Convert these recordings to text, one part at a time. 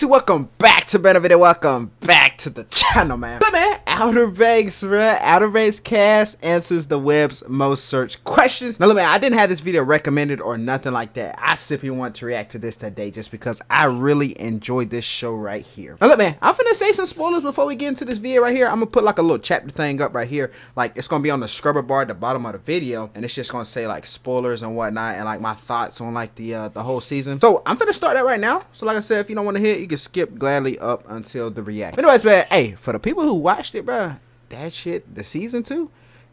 see, welcome back to another video. Welcome back to the channel, man. But man, Outer Banks, bruh. Outer Banks cast answers the web's most searched questions. Now look, man, I didn't have this video recommended or nothing like that. I simply want to react to this today just because I really enjoyed this show right here. Now look, man, I'm finna say some spoilers before we get into this video right here. I'm gonna put like a little chapter thing up right here. Like it's gonna be on the scrubber bar at the bottom of the video, and it's just gonna say like spoilers and whatnot and like my thoughts on like the whole season. So I'm finna start that right now. So like I said, if you don't want to hit, you can skip gladly up until the reaction. Anyways, man, hey, for the people who watched it, bro, that shit, the season 2,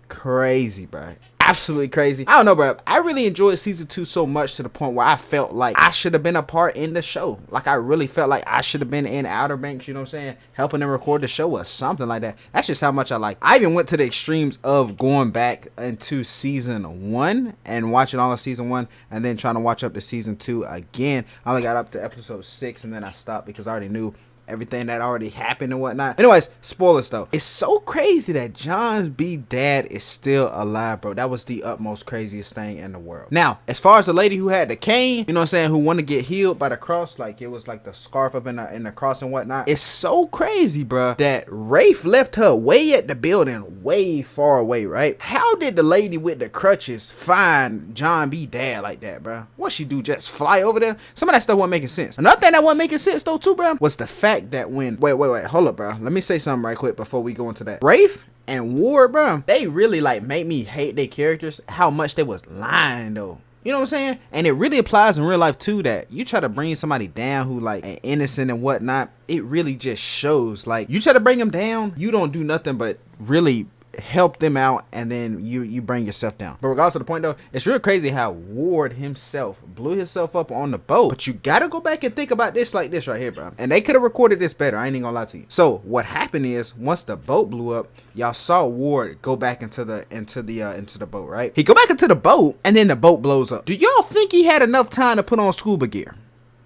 crazy, bro. Absolutely crazy. I don't know, bro. I really enjoyed season 2 so much to the point where I felt like I should have been a part in the show. Like I really felt like I should have been in Outer Banks, you know what I'm saying? Helping them record the show or something like that. That's just how much I like. I even went to the extremes of going back into season 1 and watching all of season 1 and then trying to watch up to season 2 again. I only got up to episode 6 and then I stopped because I already knew everything that already happened and whatnot. Anyways, spoilers though. It's so crazy that John B. dad is still alive, bro. That was the utmost craziest thing in the world. Now, as far as the lady who had the cane, you know what I'm saying, who wanted to get healed by the cross, like it was like the scarf up in the cross and whatnot. It's so crazy, bro, that Rafe left her way at the building, way far away, right? How did the lady with the crutches find John B. dad like that, bro? What she do, just fly over there? Some of that stuff wasn't making sense. Another thing that wasn't making sense though too, bro, was the fact that when wait, hold up, bro, let me say something right quick before we go into that. Rafe and Ward, bro, they really like made me hate their characters, how much they was lying though. You know what I'm saying? And it really applies in real life too, that you try to bring somebody down who like innocent and whatnot, it really just shows. Like you try to bring them down, you don't do nothing but really help them out, and then you bring yourself down. But regardless of the point though, it's real crazy how Ward himself blew himself up on the boat. But you gotta go back and think about this like this right here, bro. And they could have recorded this better, I ain't even gonna lie to you. So what happened is, once the boat blew up, y'all saw Ward go back into the boat, right? He go back into the boat and then the boat blows up. Do y'all think he had enough time to put on scuba gear?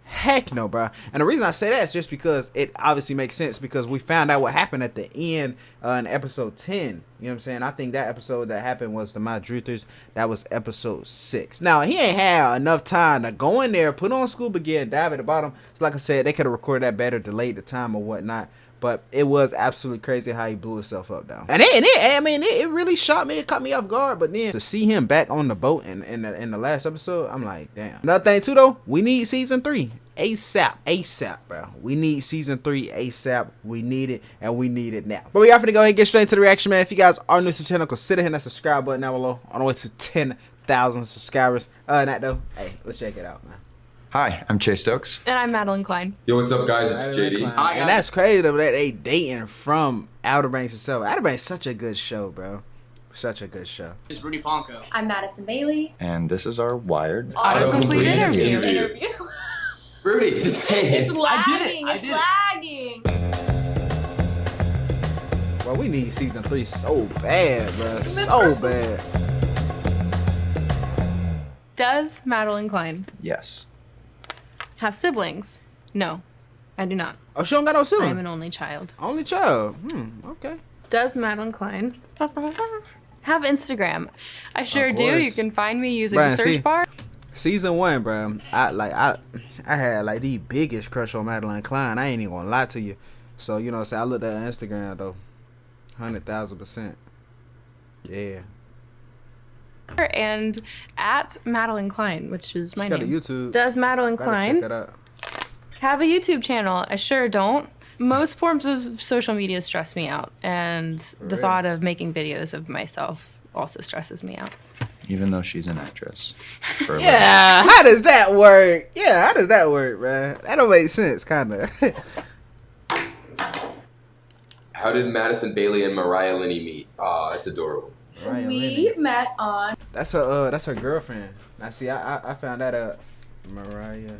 Heck no, bro. And the reason I say that is just because it obviously makes sense, because we found out what happened at the end in episode 10. You know what I'm saying? I think that episode that happened was the My Druthers. That was episode 6. Now, he ain't had enough time to go in there, put on scuba gear, and dive at the bottom. So like I said, they could have recorded that better, delayed the time or whatnot. But it was absolutely crazy how he blew himself up down. And it really shocked me. It caught me off guard. But then to see him back on the boat in the last episode, I'm like, damn. Another thing too though, we need season 3 ASAP, bro. We need season 3 ASAP. We need it, and we need it now. But we are gonna go ahead and get straight into the reaction, man. If you guys are new to the channel, consider hitting that subscribe button down below. On the way to 10,000 subscribers. That though, hey, let's check it out, man. Hi, I'm Chase Stokes. And I'm Madeline Klein. Yo, what's up, guys? It's JD. Hi, and that's crazy though, that they dating from Outer Banks itself. Outer Banks is such a good show, bro. Such a good show. This is Rudy Ponco. I'm Madison Bailey. And this is our Wired Autocomplete interview. Rudy, just say it. It's lagging. It's lagging. Well, we need season 3 so bad, bro. So bad. Does Madeline Klein Yes. have siblings? No, I do not. Oh, she don't got no I am sibling. an only child. Only child. Okay. Does Madeline Klein have Instagram? I sure Of do. course. You can find me using Brian, the search see? bar. Season 1, bro. I had like the biggest crush on Madeline Klein. I ain't even gonna lie to you. So you know what I'm saying, I looked at her Instagram though. 100,000%. Yeah. And at Madeline Klein, which is my She got a name. YouTube. Does Madeline Gotta Klein check it out. have a YouTube channel? I sure don't. Most forms of social media stress me out, and the real? thought of making videos of myself also stresses me out. Even though she's an actress. For a living. Yeah, how does that work? Yeah, how does that work, bro? That don't make sense, kinda. How did Madison Bailey and Mariah Linney meet? Aw, it's adorable. We met on. That's her girlfriend. Now see, I found that out. Mariah.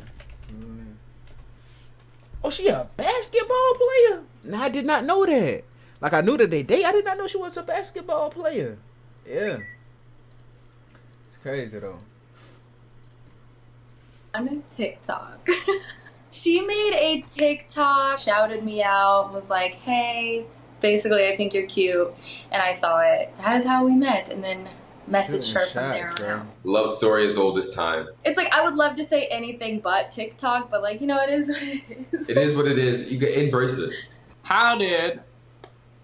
Oh, she a basketball player? Nah, I did not know that. Like I knew that they date. I did not know she was a basketball player. Yeah. It's crazy though. On TikTok. She made a TikTok, shouted me out, was like, hey, basically, I think you're cute. And I saw it. That is how we met. And then messaged her Shooting from there shots, on bro. out. Love story as old as time. It's like I would love to say anything but TikTok, but like, you know, it is what it is. It is what it is. You can embrace it. How did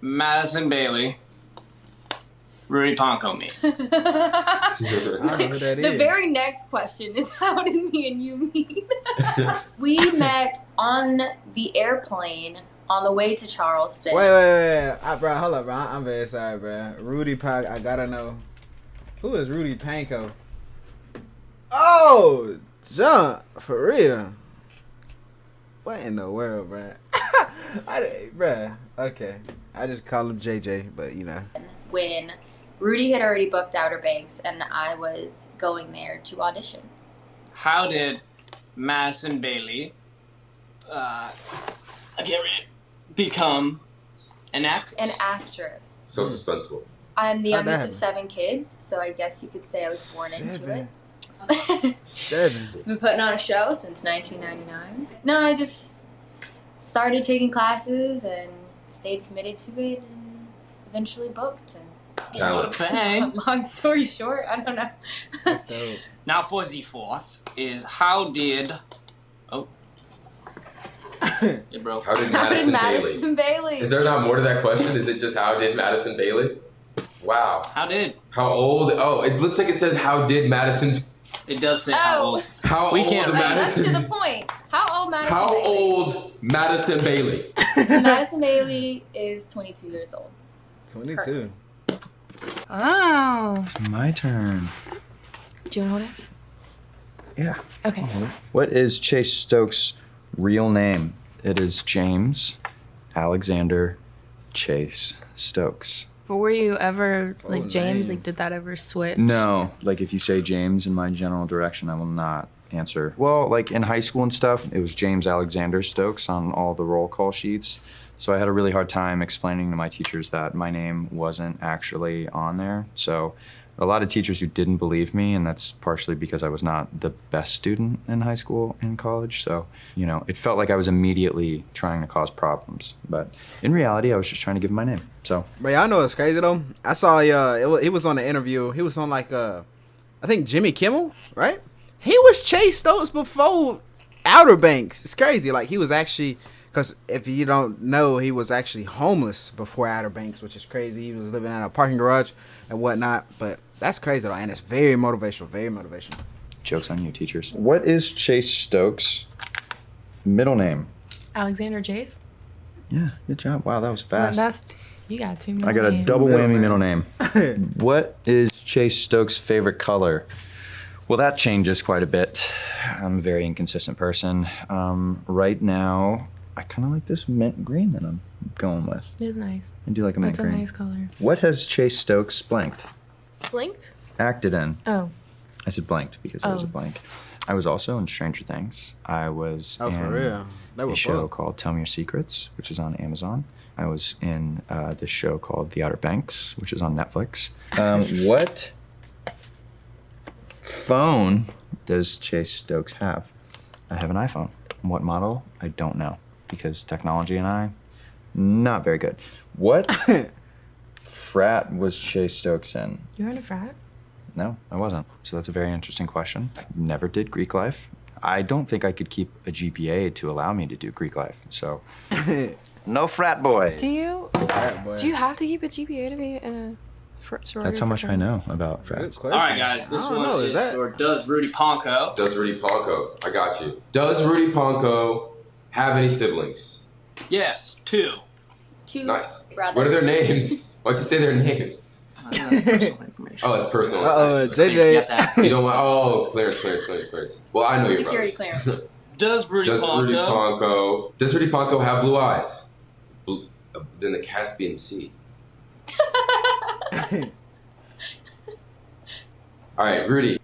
Madison Bailey Rudy Ponko meet? I don't know who that The is. very next question is how did me and you meet? We met on the airplane on the way to Charleston. Wait. Bro, hold up, bro. I'm very sorry, bro. Rudy Panko. I gotta know. Who is Rudy Panko? Oh, John, for real. What in the world, bro? Bruh, okay. I just call him JJ, but you know. When Rudy had already booked Outer Banks and I was going there to audition. How did Madison Bailey become an actress? An actress. So suspenseful. I'm the How'd that youngest of 7 kids, so I guess you could say I was born into it. 7. Been putting on a show since 1999. No, I just started taking classes and stayed committed to it and eventually booked. And Talent. Bang. long story short, I don't know. That's dope. Now for the fourth is how did... Oh. It broke. How did How did Madison Bailey? Madison Bailey? Is there not more to that question? Is it just how did Madison Bailey? Wow. How did? How old? Oh, it looks like it says how did Madison. It does say how Oh. old. How We old can't- Hey, that's to Madison? the point. How old Madison How Bailey? old Madison Bailey? Madison Bailey is 22 years old. 22. Oh. It's my turn. Do you want to hold it? Yeah. Okay. What is Chase Stokes' real name? It is James Alexander Chase Stokes. But were you ever like Oh, James? names. Like, did that ever switch? No, like if you say James in my general direction, I will not answer. Well, like in high school and stuff, it was James Alexander Stokes on all the roll call sheets. So I had a really hard time explaining to my teachers that my name wasn't actually on there. So a lot of teachers who didn't believe me, and that's partially because I was not the best student in high school and college. So, you know, it felt like I was immediately trying to cause problems. But in reality, I was just trying to give them my name. So But y'all know what's crazy though? I saw he was on the interview. He was on like I think Jimmy Kimmel, right? He was Chase Stokes before Outer Banks. It's crazy. Like he was actually, because if you don't know, he was actually homeless before Outer Banks, which is crazy. He was living in a parking garage and whatnot. But that's crazy though, and it's very motivational. Very motivational. joke's on you, teachers. What is Chase Stokes' middle name? Alexander Chase. Yeah, good job. Wow, that was fast. That's you got 2 I got a names. double Middle whammy name. middle name. What is Chase Stokes' favorite color? Well, that changes quite a bit. I'm a very inconsistent person. Right now, I kind of like this mint green that I'm going with. It is nice. I do like a mint It's a green. nice color. What has Chase Stokes blanked? Splinked? Acted in. Oh. I said blanked because it was a Oh. blank. I was also in Stranger Things. I was Oh, in for real? That a was show fun. called Tell Me Your Secrets, which is on Amazon. I was in this show called The Outer Banks, which is on Netflix. What phone does Chase Stokes have? I have an iPhone. What model? I don't know, because technology and I, not very good. What frat was Chase Stokes in? You're in a frat? No, I wasn't. So that's a very interesting question. Never did Greek life. I don't think I could keep a GPA to allow me to do Greek life. So, no frat boy. Do you Alright, boy. do you have to keep a GPA to be in a sorority? That's how much I know about Good frats. question. All right, guys. This I don't one know, is that- for Does Rudy Ponko. Does Rudy Ponko? I got you. Does Rudy Ponko have any siblings? Yes, 2. 2 Nice. brothers. What are their names? Why'd you say their names? I know that's personal information. Oh, it's personal. Uh-oh, information. You have JJ. to have- You don't want. Oh, clearance. Well, I know your Security brothers. clearance. Does Rudy Does Ponko? Rudy Ponko? Does Rudy Ponko have blue eyes? Than the Caspian Sea. All right, Rudy.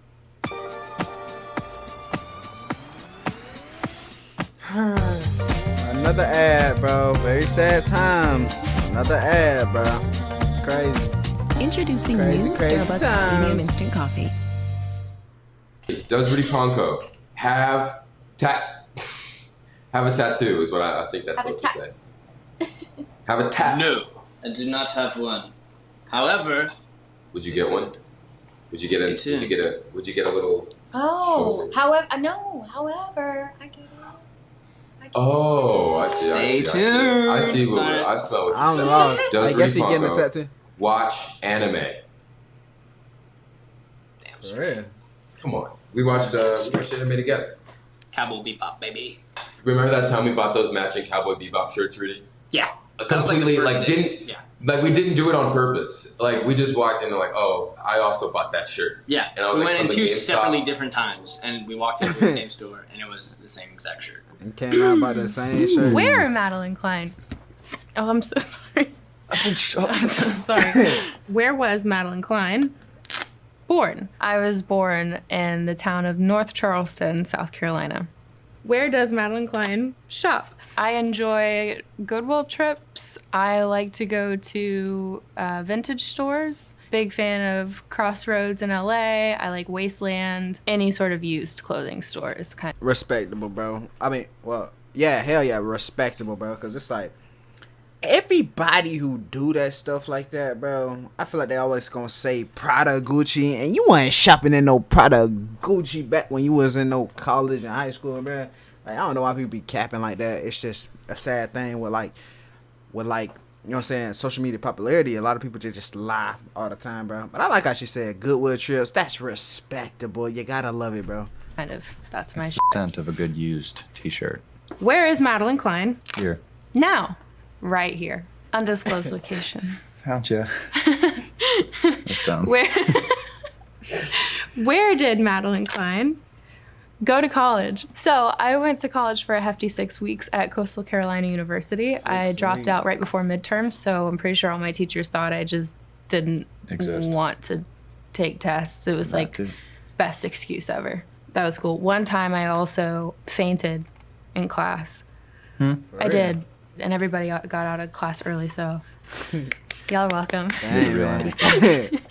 Another ad, bro. Very sad times. Another ad, bro. Crazy. Introducing Crazy, new crazy Starbucks times. Premium Instant Coffee. Does Rudy Ponko have have a tattoo? Is what I think that's Have a supposed to say. Have a tat. No, I do not have one. However, Would you get one? Would you get a? Stay Would you get a? Would you get a little? Oh, Shoulder. however, no, however, I get it. Oh, I see. Stay I see. I see. tuned. I smell what I'm you're lost. saying. Does I guess he Rudy getting a Ponco tattoo. watch anime? Damn For straight. real. Come on. We watched anime together. Cowboy Bebop, baby. Remember that time we bought those matching Cowboy Bebop shirts, Rudy? Yeah. That was like the Completely, first like, day. didn't Yeah. like we didn't do it on purpose. Like we just walked in and like, oh, I also bought that shirt. Yeah. And I was we like, went in from the two GameStop. separately different times, and we walked into the same store, and it was the same exact shirt. You came out by the same shirt. Where, Madeline Klein? Oh, I'm so sorry. I'm so sorry. Where was Madeline Klein born? I was born in the town of North Charleston, South Carolina. Where does Madeline Klein shop? I enjoy Goodwill trips. I like to go to vintage stores. Big fan of Crossroads in LA. I like Wasteland. Any sort of used clothing stores. Kind of. Respectable, bro. I mean, well, yeah, hell yeah, respectable, bro. Because it's like, everybody who do that stuff like that, bro, I feel like they always gonna say Prada, Gucci, and you wasn't shopping in no Prada, Gucci back when you was in no college and high school, bro. Like, I don't know why people be capping like that. It's just a sad thing with like, you know what I'm saying, social media popularity. A lot of people just lie all the time, bro. But I like how she said Goodwill trips. That's respectable. You gotta love it, bro. Kind of. That's my. Scent of a good used T-shirt. Where is Madeline Klein Here, now? Right here. Undisclosed location. found you. That's dumb. Where did Madeline Klein go to college? So I went to college for a hefty 6 weeks at Coastal Carolina University. I dropped out right before midterms, so I'm pretty sure all my teachers thought I just didn't want to take tests. It was like best excuse ever. That was cool. One time I also fainted in class. I did. And everybody got out of class early, so y'all are welcome. Dang, man.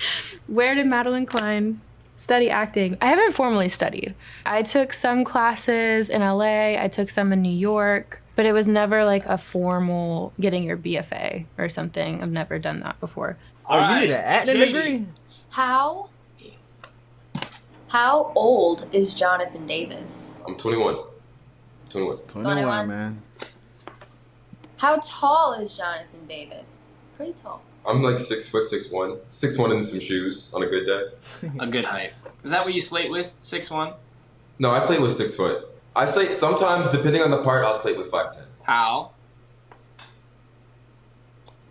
Where did Madeline Klein study acting? I haven't formally studied. I took some classes in LA, I took some in New York, but it was never like a formal getting your BFA or something. I've never done that before. Oh, you need an acting degree? How old is Jonathan Davis? I'm 21. 21. 21, man. How tall is Jonathan Davis? Pretty tall. I'm like 6'6", 6'1", 6'1" in some shoes on a good day. A good height. Is that what you slate with? 6'1"? No, I slate with 6 foot. I slate sometimes, depending on the part, I'll slate with 5'10". How?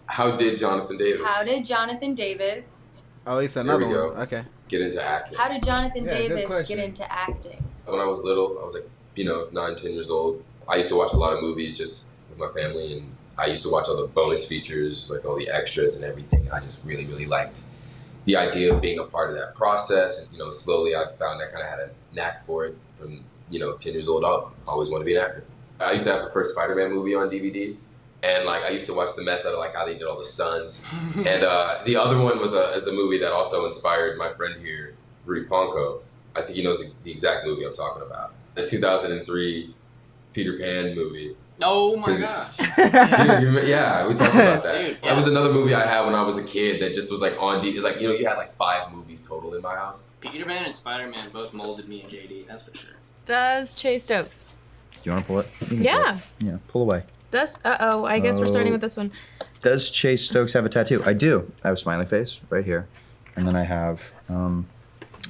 How did Jonathan Davis? How did Jonathan Davis? Oh, it's another we go. one. Okay. get into acting? How did Jonathan Yeah, good Davis question. get into acting? When I was little, I was like, 9, 10 years old. I used to watch a lot of movies just with my family, and I used to watch all the bonus features, like all the extras and everything. I just really, really liked the idea of being a part of that process. And, slowly I found I kind of had a knack for it from, 10 years old up. I always wanted to be an actor. I used to have the first Spider-Man movie on DVD. And I used to watch the mess out of how they did all the stunts. And the other one was a movie that also inspired my friend here, Rudy Ponco. I think he knows the exact movie I'm talking about. The 2003 Peter Pan movie. Oh my gosh. Dude, yeah, we talked about that. Dude, yeah. That was another movie I had when I was a kid that just was on DVD. You had 5 movies total in my house. Peter Pan and Spider-Man both molded me and JD, that's for sure. Does Chase Stokes? Do you want to pull it? You can pull Yeah. it. Yeah, pull away. I guess we're starting with this one. Does Chase Stokes have a tattoo? I do. I have a smiley face right here. And then I have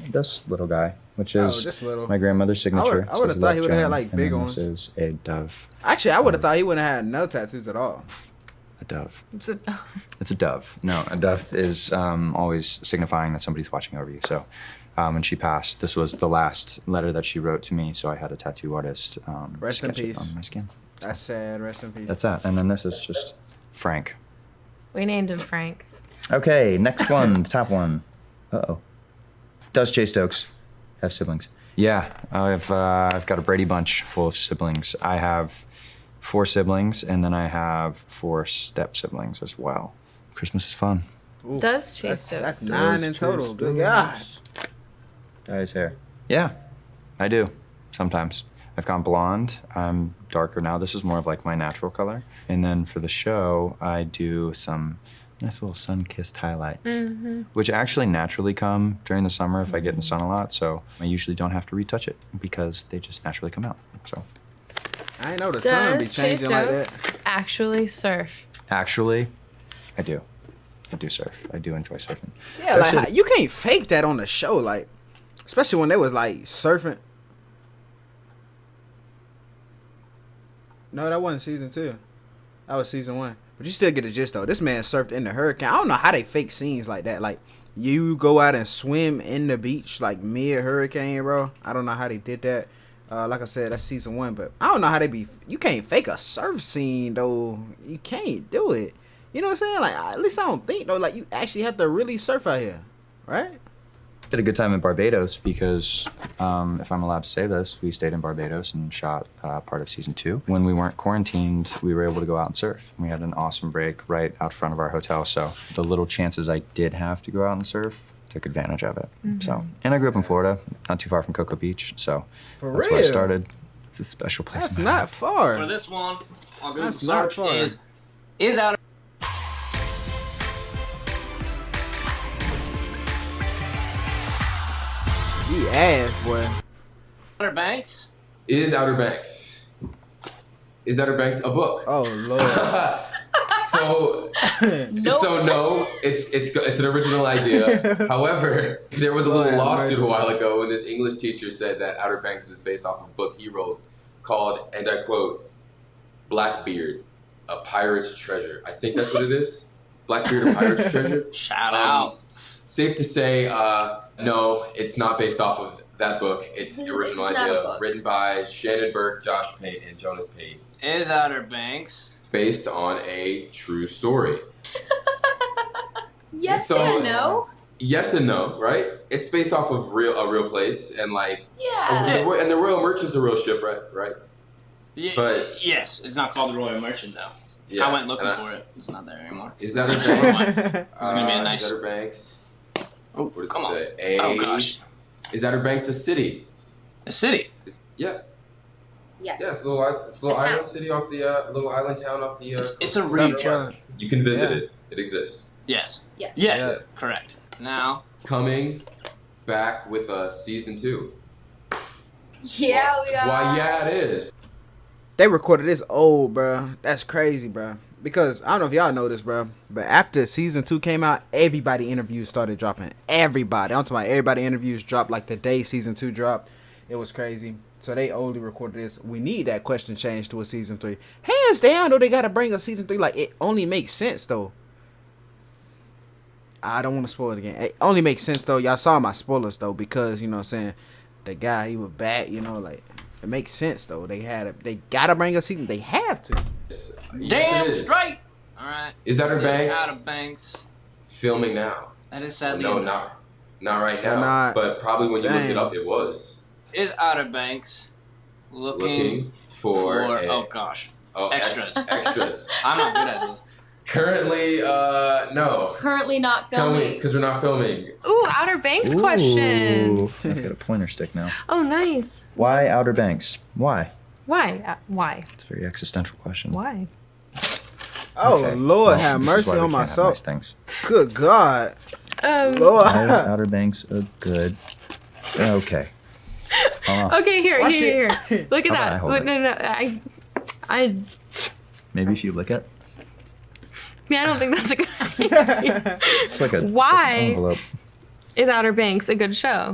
this little guy, which is just little. my grandmother's signature. I would've Says thought he Love would've had, Jam. big And then ones. This is a dove. Actually, I would have thought he wouldn't have had no tattoos at all. A dove. It's a- It's a dove. No, a dove is always signifying that somebody's watching over you. So when she passed, this was the last letter that she wrote to me. So I had a tattoo artist Rest in sketch it peace. on my skin. That's sad. Rest in peace. That's that. And then this is just Frank. we named him Frank. Okay, next one, the top one. Uh-oh. Does Chase Stokes have siblings? Yeah, I've got a Brady Bunch full of siblings. I have 4 siblings, and then I have 4 step siblings as well. Christmas is fun. Ooh, Does Chase Stokes? that's 9 in total. Good God. Dye his hair. Yeah, I do. Sometimes. I've gone blonde. I'm darker now. This is more of my natural color. And then for the show, I do some Nice little sun-kissed highlights, which actually naturally come during the summer if I get in the sun a lot. So I usually don't have to retouch it because they just naturally come out. So I ain't know the sun be Does Chase changing like Stokes that. actually surf? actually, I do. I do surf. I do enjoy surfing. Yeah, like Actually- you can't fake that on the show, like especially when they was like surfing. No, that wasn't season 2. That was season 1. But you still get the gist though. This man surfed in the hurricane. I don't know how they fake scenes like that. Like you go out and swim in the beach like mid hurricane, bro. I don't know how they did that. Like I said, that's season 1, but I don't know how they be. You can't fake a surf scene though. You can't do it. You know what I'm saying? Like at least I don't think though. Like you actually have to really surf out here, right? Had a good time in Barbados because, if I'm allowed to say this, we stayed in Barbados and shot part of season 2. When we weren't quarantined, we were able to go out and surf. We had an awesome break right out front of our hotel, so the little chances I did have to go out and surf, took advantage of it. So, and I grew up in Florida, not too far from Cocoa Beach, so For that's where I real? started. It's a special place. That's in my not heart. far. For this one, I'll Google That's not search far. is out of You ass boy. Outer Banks. Is Outer Banks? Is Outer Banks a book? Oh lord. So, so no, it's an original idea. However, there was a little Lord have lawsuit mercy. a while ago when this English teacher said that Outer Banks was based off of a book he wrote called, and I quote, Blackbeard, a pirate's treasure. I think that's what it is. Blackbeard, a pirate's treasure. Shout out. Safe to say, no, it's not based off of that book. It's the original It's not a idea, book. written by Shannon Burke, Josh Pate, and Jonas Pate, Is Outer Banks. based on a true story. Yes So- and no. Yes and no, right? It's based off of a real place, and like, Yeah. the Royal Merchant's a real ship, right? But- yes, it's not called the Royal Merchant though. Yeah. I went looking and for it. It's not there anymore. Is that It's a gonna Banks? be a nice- Is Outer Banks? Oh, What does come it on. say? Oh gosh, Is Outer Banks a city? a city. Yes. Yeah, it's a little A town. island city off the little island town off the. It's a coast. region. You can visit Yeah. it. It exists. Yes. Yes. Yes. Yeah. Correct. Now, Coming back with season 2. Yeah, we are. Why? Yeah, it is. They recorded this old, bro. That's crazy, bro. Because I don't know if y'all know this, bro, but after season 2 came out, everybody interviews started dropping. Everybody. I'm talking about everybody interviews dropped like the day season 2 dropped. It was crazy. So they only recorded this. We need that question changed to a season 3. Hands down, though, they gotta bring a season 3. Like it only makes sense though. I don't want to spoil it again. It only makes sense though. Y'all saw my spoilers though, because you know what I'm saying, the guy he was back, you know, like it makes sense though. They gotta bring a season. They have to. Yes, damn it is. straight. All right. Is Outer Banks Outer Banks. filming now? That is sadly. No, not right They're now. not. But probably when you looked Dang. it up, it was Is Outer Banks looking for oh gosh. extras. extras. Extras. I'm not good at this. Currently, no. Currently not Filming filming. because we're not filming. Ooh, Outer Banks questions. Ooh, I've got a pointer stick now. Oh, nice. Why Outer Banks? Why? Why? Why? It's a very existential question. Why? Oh Okay. Lord, Well, have this is mercy why we on my can't have soul. nice things. Good God, Lord. Why is Outer Banks a good? Okay. Okay, here. Look at How about I that. hold Look, it? no, I Maybe if you lick it, don't think that's a good idea. it's like a Why? it's like an envelope. Is Outer Banks a good show?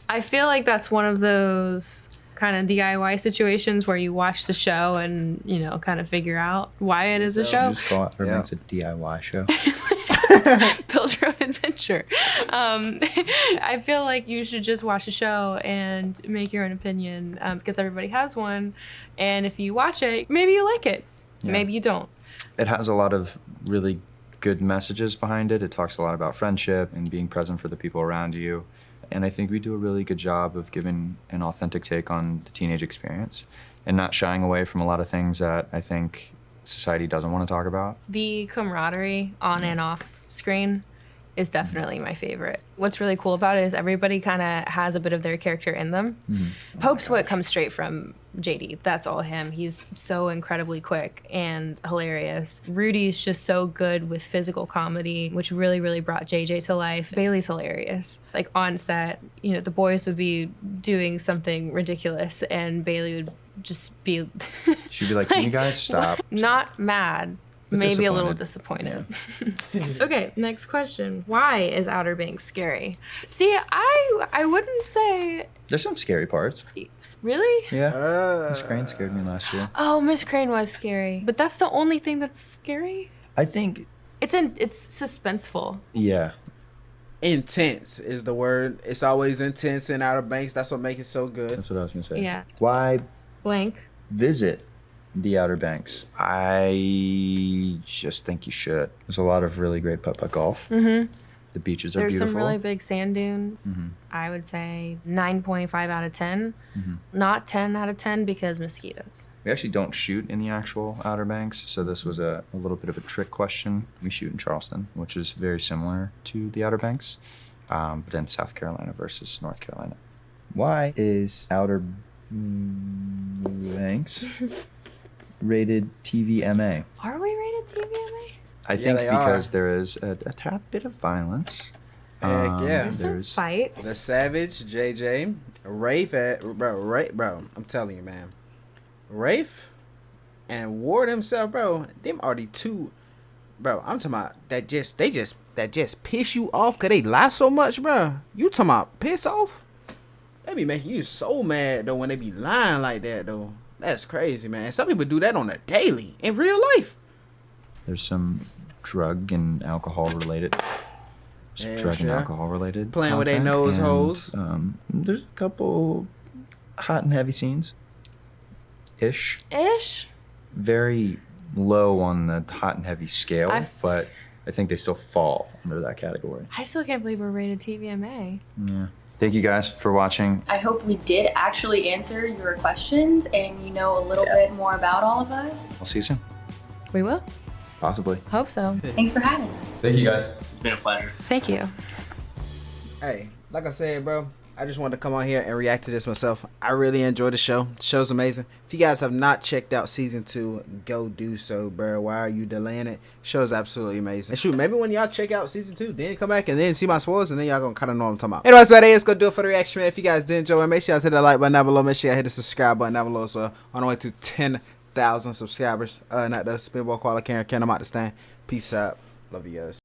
I feel like that's one of those kind of DIY situations where you watch the show and, you know, kind of figure out why it is a You show. just call Outer Yeah. Banks a DIY show. Build your own adventure. I feel like you should just watch a show and make your own opinion because everybody has one. And if you watch it, maybe you like it. Yeah. Maybe you don't. It has a lot of really good messages behind it. It talks a lot about friendship and being present for the people around you. And I think we do a really good job of giving an authentic take on the teenage experience and not shying away from a lot of things that I think society doesn't want to talk about. The camaraderie on and off screen is definitely my favorite. What's really cool about it is everybody kind of has a bit of their character in them. Pope's what comes straight from JD. That's all him. He's so incredibly quick and hilarious. Rudy's just so good with physical comedy, which really, really brought JJ to life. Bailey's hilarious. Like on set, you know, the boys would be doing something ridiculous and Bailey would just be She'd be like, "Can you guys stop?" not mad, maybe a little disappointed. Okay, next question. Why is Outer Banks scary? See, I wouldn't say. There's some scary parts. Really? Yeah. Miss Crane scared me last year. Oh, Miss Crane was scary, but that's the only thing that's scary. I think. It's suspenseful. Yeah. Intense is the word. It's always intense in Outer Banks. That's what makes it so good. That's what I was gonna say. Yeah. Why Blank. visit the Outer Banks? I just think you should. There's a lot of really great putt-putt golf. The beaches are There's beautiful. some really big sand dunes. I would say 9.5 out of 10. Not 10 out of 10 because mosquitoes. We actually don't shoot in the actual Outer Banks, so this was a little bit of a trick question. We shoot in Charleston, which is very similar to the Outer Banks, but in South Carolina versus North Carolina. Why is Outer Banks rated TVMA? Are we rated TVMA? I think they because are. there is a tad bit of violence. Heck yeah. There's some fights. The Savage, JJ, Rafe, bro, I'm telling you, man. Rafe and Ward himself, bro, them are the two, bro, I'm talking about that just piss you off because they lie so much, bro. You talking about piss off? They be making you so mad, though, when they be lying like that, though. That's crazy, man. Some people do that on a daily, in real life. There's some drug and alcohol related. Yeah, Drug and sure. alcohol related. Playing with their content, nose and, holes. There's a couple hot and heavy scenes. Ish. Very low on the hot and heavy scale, but I think they still fall under that category. I still can't believe we're rated TVMA. Yeah. Thank you guys for watching. I hope we did actually answer your questions and you know a little bit more about all of us. I'll see you soon. We will. Possibly. Hope so. Thanks for having us. Thank you guys. It's been a pleasure. Thank you. Hey, like I said, bro, I just wanted to come on here and react to this myself. I really enjoyed the show. The show's amazing. If you guys have not checked out season 2, go do so, bro. Why are you delaying it? Show's absolutely amazing. And shoot, maybe when y'all check out season 2, then come back and then see my spoilers, and then y'all gonna kind of know what I'm talking about. Anyways, but let's go do it for the reaction, man. If you guys did enjoy it, make sure you guys hit that like button down below. Make sure you hit the subscribe button down below as well. On the way to 10,000 subscribers. Not the spinball quality can I'm out to stand. Peace out. Love you guys.